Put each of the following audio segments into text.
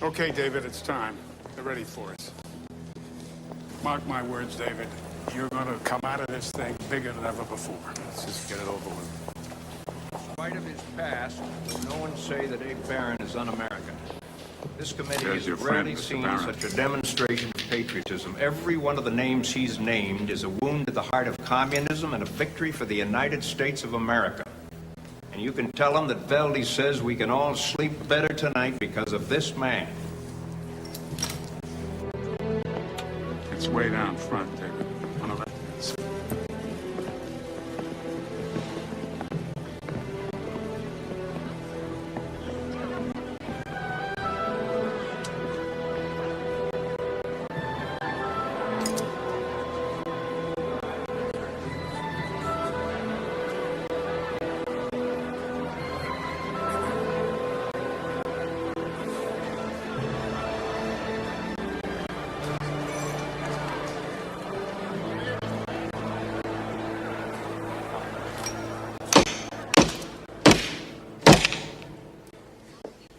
Okay, David, it's time. They're ready for us. Mark my words, David. You're going to come out of this thing bigger than ever before. Let's just get it over with. In spite of his past, no one say that Abe Barron is un-American. This committee has rarely seen such a demonstration of patriotism. Every one of the names he's named is a wound to the heart of communism and a victory for the United States of America. And you can tell him that Veldy says we can all sleep better tonight because of this man. It's way down front, David. One of us.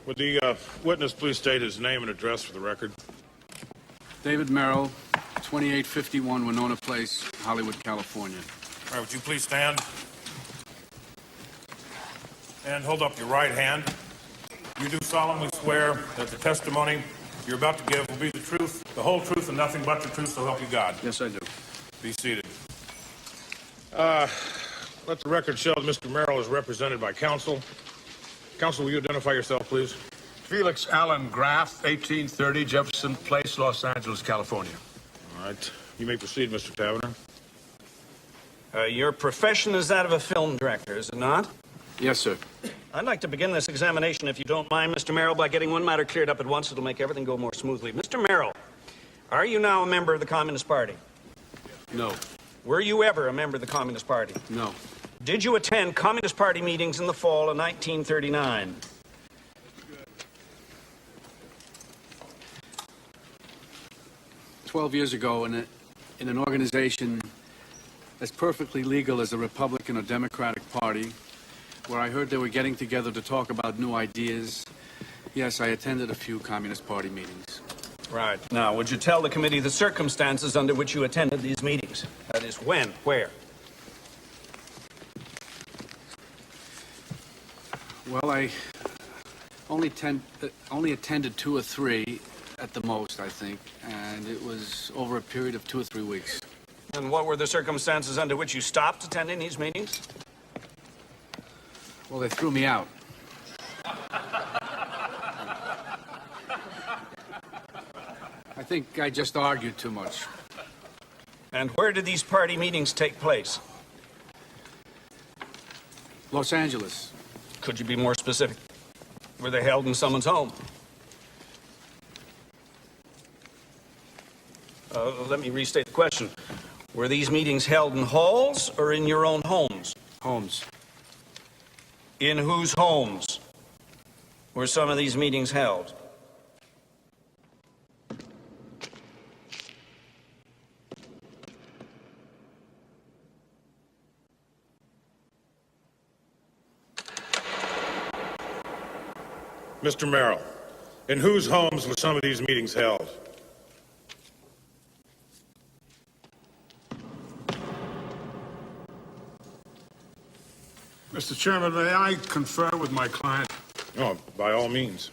Would the witness please state his name and address for the record? David Merrill, 2851 Winona Place, Hollywood, California. All right, would you please stand? And hold up your right hand. You do solemnly swear that the testimony you're about to give will be the truth, the whole truth, and nothing but the truth, so help you God. Yes, I do. Be seated. Let the record show that Mr. Merrill is represented by counsel. Counsel, will you identify yourself, please? Felix Allen Graff, 1830 Jefferson Place, Los Angeles, California. All right. You may proceed, Mr. Taverner. Your profession is that of a film director, is it not? Yes, sir. I'd like to begin this examination, if you don't mind, Mr. Merrill, by getting one matter cleared up at once. It'll make everything go more smoothly. Mr. Merrill, are you now a member of the Communist Party? No. Were you ever a member of the Communist Party? No. Did you attend Communist Party meetings in the fall of 1939? "12 years ago, in an organization as perfectly legal as the Republican or Democratic Party, where I heard they were getting together to talk about new ideas, yes, I attended a few Communist Party meetings." Right. Now, would you tell the committee the circumstances under which you attended these meetings? That is, when, where? Well, I only attended 2 or 3 at the most, I think, and it was over a period of 2 or 3 weeks. And what were the circumstances under which you stopped attending these meetings? Well, they threw me out. I think I just argued too much. And where did these party meetings take place? Los Angeles. Could you be more specific? Were they held in someone's home? Let me restate the question. Were these meetings held in halls or in your own homes? Homes. In whose homes were some of these meetings held? Mr. Merrill, in whose homes were some of these meetings held? Mr. Chairman, may I confer with my client? Oh, by all means.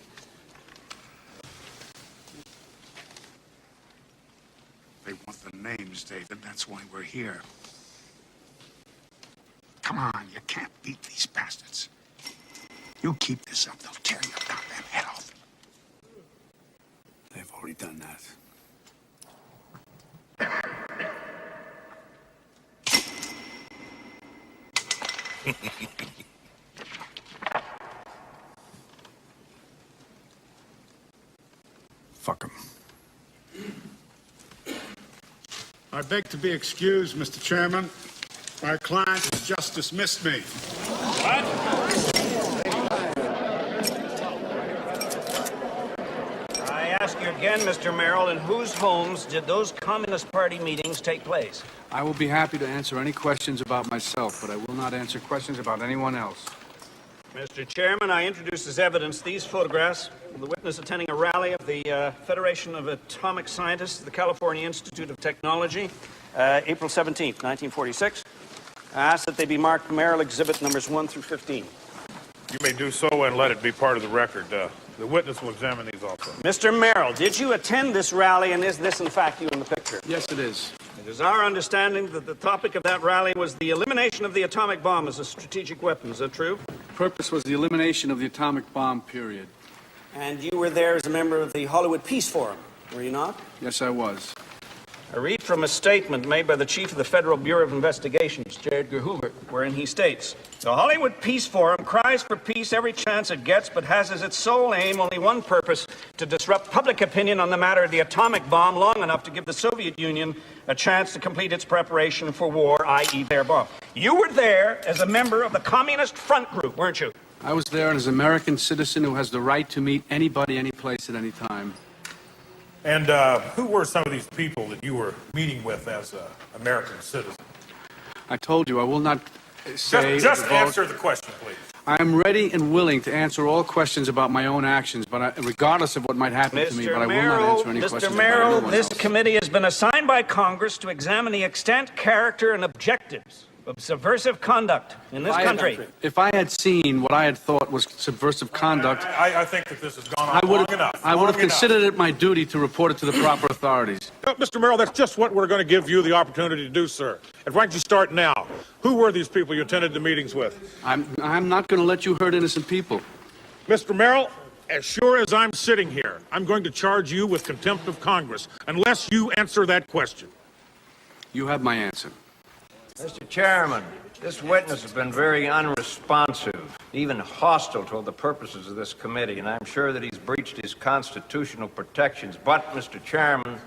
They want the names, David. That's why we're here. Come on, you can't beat these bastards. You keep this up, they'll tear your goddamn head off. They've already done that. Fuck 'em. I beg to be excused, Mr. Chairman. My client has just dismissed me. I ask you again, Mr. Merrill, in whose homes did those Communist Party meetings take place? I will be happy to answer any questions about myself, but I will not answer questions about anyone else. Mr. Chairman, I introduce as evidence these photographs of the witness attending a rally of the Federation of Atomic Scientists of the California Institute of Technology, April 17th, 1946. I ask that they be marked Merrill Exhibit numbers 1 through 15. You may do so and let it be part of the record. The witness will examine these also. Mr. Merrill, did you attend this rally, and is this, in fact, you in the picture? Yes, it is. It is our understanding that the topic of that rally was the elimination of the atomic bomb as a strategic weapon. Is that true? The purpose was the elimination of the atomic bomb, period. And you were there as a member of the Hollywood Peace Forum, were you not? Yes, I was. I read from a statement made by the chief of the Federal Bureau of Investigations, J. Edgar Hoover, wherein he states, "The Hollywood Peace Forum cries for peace every chance it gets, but has as its sole aim only one purpose, to disrupt public opinion on the matter of the atomic bomb long enough to give the Soviet Union a chance to complete its preparation for war, i.e. their bomb." You were there as a member of the Communist Front Group, weren't you? I was there as an American citizen who has the right to meet anybody, any place, at any time. And who were some of these people that you were meeting with as an American citizen? I told you I will not say... Just answer the question, please. I am ready and willing to answer all questions about my own actions, but regardless of what might happen to me, but I will not answer any questions Mr. about Merrill, anyone this else. committee has been assigned by Congress to examine the extent, character, and objectives of subversive conduct in this country. If I had seen what I had thought was subversive conduct, I think that this has gone on long enough. I would have considered it my duty to report it to the proper authorities. Mr. Merrill, that's just what we're going to give you the opportunity to do, sir. And why don't you start now? Who were these people you attended the meetings with? I'm not going to let you hurt innocent people. Mr. Merrill, as sure as I'm sitting here, I'm going to charge you with contempt of Congress unless you answer that question. You have my answer. Mr. Chairman, this witness has been very unresponsive, even hostile toward the purposes of this committee, and I'm sure that he's breached his constitutional protections. But, Mr. Chairman,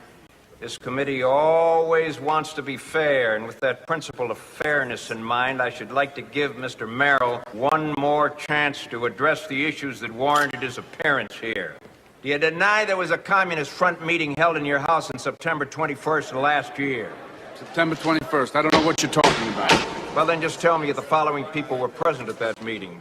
this committee always wants to be fair, and with that principle of fairness in mind, I should like to give Mr. Merrill one more chance to address the issues that warranted his appearance here. Do you deny there was a Communist Front meeting held in your house on September 21st of last year? September 21st. I don't know what you're talking about. Well, then just tell me if the following people were present at that meeting.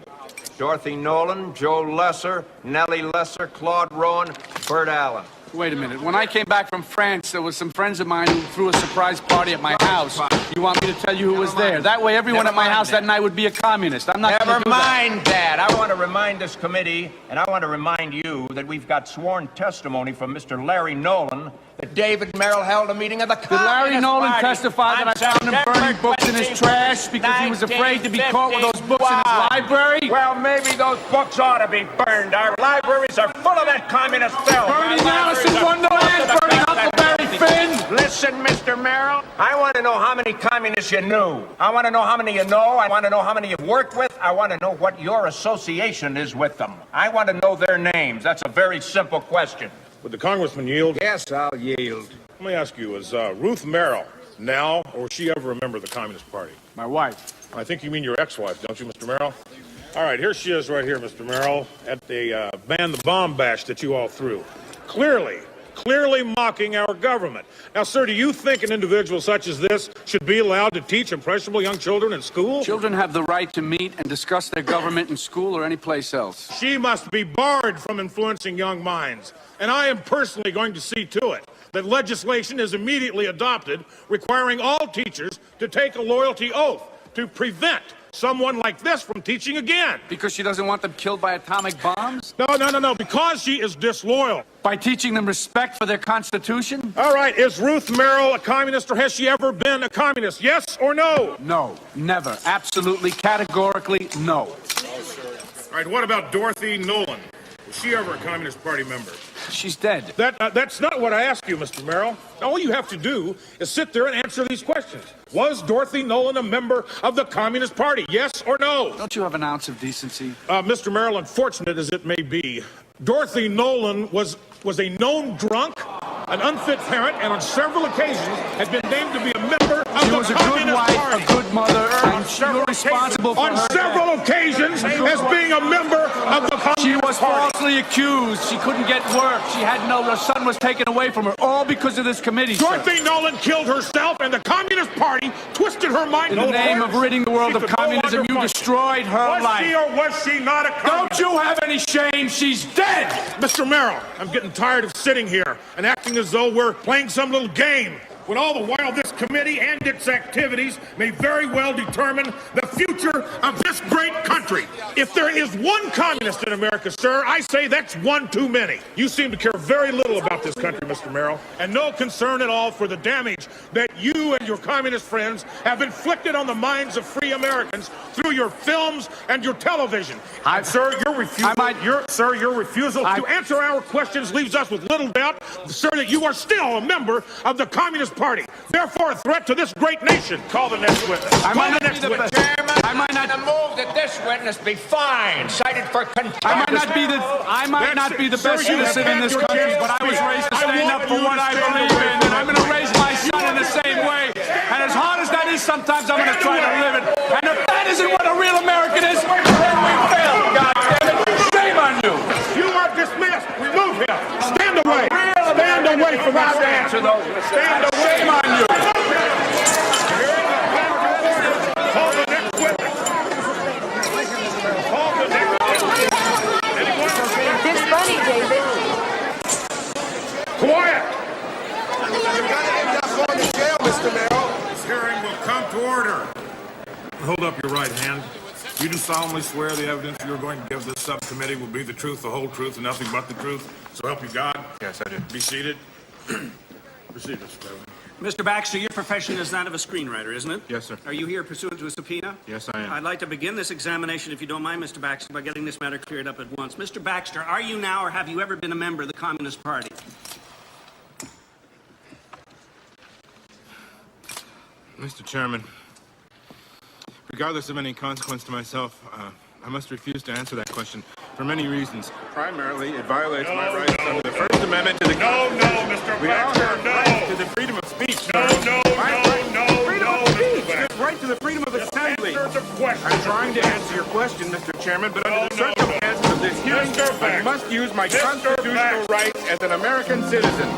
Dorothy Nolan, Joe Lesser, Nellie Lesser, Claude Rowan, Bert Allen. Wait a minute. When I came back from France, there was some friends of mine who threw a surprise party at my house. You want me to tell you who was there? That way everyone at my house that night would be a communist. I'm not going to do that. Never mind that. I want to remind this committee, and I want to remind you, that we've got sworn testimony from Mr. Larry Nolan that David Merrill held a meeting of the Communist Party. Did Larry Nolan testify that I found him burning books in his trash because he was afraid to be caught with those books in his library? Well, maybe those books ought to be burned. Our libraries are full of that communist film. Burning Alice in Wonderland, burning Huckleberry Finn. Listen, Mr. Merrill, I want to know how many communists you knew. I want to know how many you know. I want to know how many you've worked with. I want to know what your association is with them. I want to know their names. That's a very simple question. Would the congressman yield? Yes, I'll yield. Let me ask you, is Ruth Merrill now, or was she ever a member of the Communist Party? My wife. I think you mean your ex-wife, don't you, Mr. Merrill? All right, here she is right here, Mr. Merrill, at the ban the bomb bash that you all threw. Clearly mocking our government. Now, sir, do you think an individual such as this should be allowed to teach impressionable young children in school? Children have the right to meet and discuss their government in school or any place else. She must be barred from influencing young minds. And I am personally going to see to it that legislation is immediately adopted requiring all teachers to take a loyalty oath to prevent someone like this from teaching again. Because she doesn't want them killed by atomic bombs? No. Because she is disloyal. By teaching them respect for their Constitution? All right, is Ruth Merrill a communist, or has she ever been a communist? Yes or no? No, never. Absolutely, categorically, no. All right, what about Dorothy Nolan? Was she ever a Communist Party member? She's dead. That's not what I asked you, Mr. Merrill. All you have to do is sit there and answer these questions. Was Dorothy Nolan a member of the Communist Party? Yes or no? Don't you have an ounce of decency? Mr. Merrill, unfortunate as it may be, Dorothy Nolan was a known drunk, an unfit parent, and on several occasions had been named to be a member of the Communist Party. She was a good wife, a good mother, and several responsible for on her several occasions as being a member of the Communist She was Party. falsely accused. She couldn't get work. Her son was taken away from her, all because of this committee, sir. Dorothy Nolan killed herself, and the Communist Party twisted her mind. In the name of ridding the world of communism, you destroyed her Was life. she or was she not a communist? Don't you have any shame? She's dead! Mr. Merrill, I'm getting tired of sitting here and acting as though we're playing some little game, when all the while this committee and its activities may very well determine the future of this great country. If there is one communist in America, sir, I say that's one too many. You seem to care very little about this country, Mr. Merrill, and no concern at all for the damage that you and your communist friends have inflicted on the minds of free Americans through your films and your television. Sir, your refusal to answer our questions leaves us with little doubt, sir, that you are still a member of the Communist Party. Therefore, a threat to this great nation. Call the next witness. I might Call the not be next the witness. best. Chairman, I might not- move that this witness be fined, cited for contempt. I might not be the best Sir, you citizen in this have had your country, chance but I to was speak. raised to I stand want up for you what to I stand believe away in, from and I'm going to raise my son in the same way. And as hard as that is, sometimes I'm going to try to live it. And if that isn't what a real American is, then we failed, goddammit. Shame on you. You are dismissed. Remove him. Stand away. Stand away from our answer, though. Stand away. Shame on you. Call the next witness. Call the next witness. Anyone? It's funny, David. Quiet. This hearing will come to order. Hold up your right hand. You do solemnly swear the evidence you're going to give this subcommittee will be the truth, the whole truth, and nothing but the truth? So help you God? Yes, I do. Be seated. Proceed, Mr. President. Mr. Baxter, your profession is that of a screenwriter, isn't it? Yes, sir. Are you here pursuant to a subpoena? Yes, I am. I'd like to begin this examination, if you don't mind, Mr. Baxter, by getting this matter cleared up at once. Mr. Baxter, are you now or have you ever been a member of the Communist Party? Mr. Chairman, regardless of any consequence to myself, I must refuse to answer that question for many reasons. Primarily, it violates my rights under the First Amendment to the No, Mr. We all Baxter, have rights to the freedom of speech. No, Freedom of speech. Mr. There's right to the freedom of assembly. Answer the question. I'm trying to answer your question, Mr. Chairman, but under the circumstances of this hearing, Mr. I Baxter. must use my Mr. constitutional Baxter. rights as an American citizen.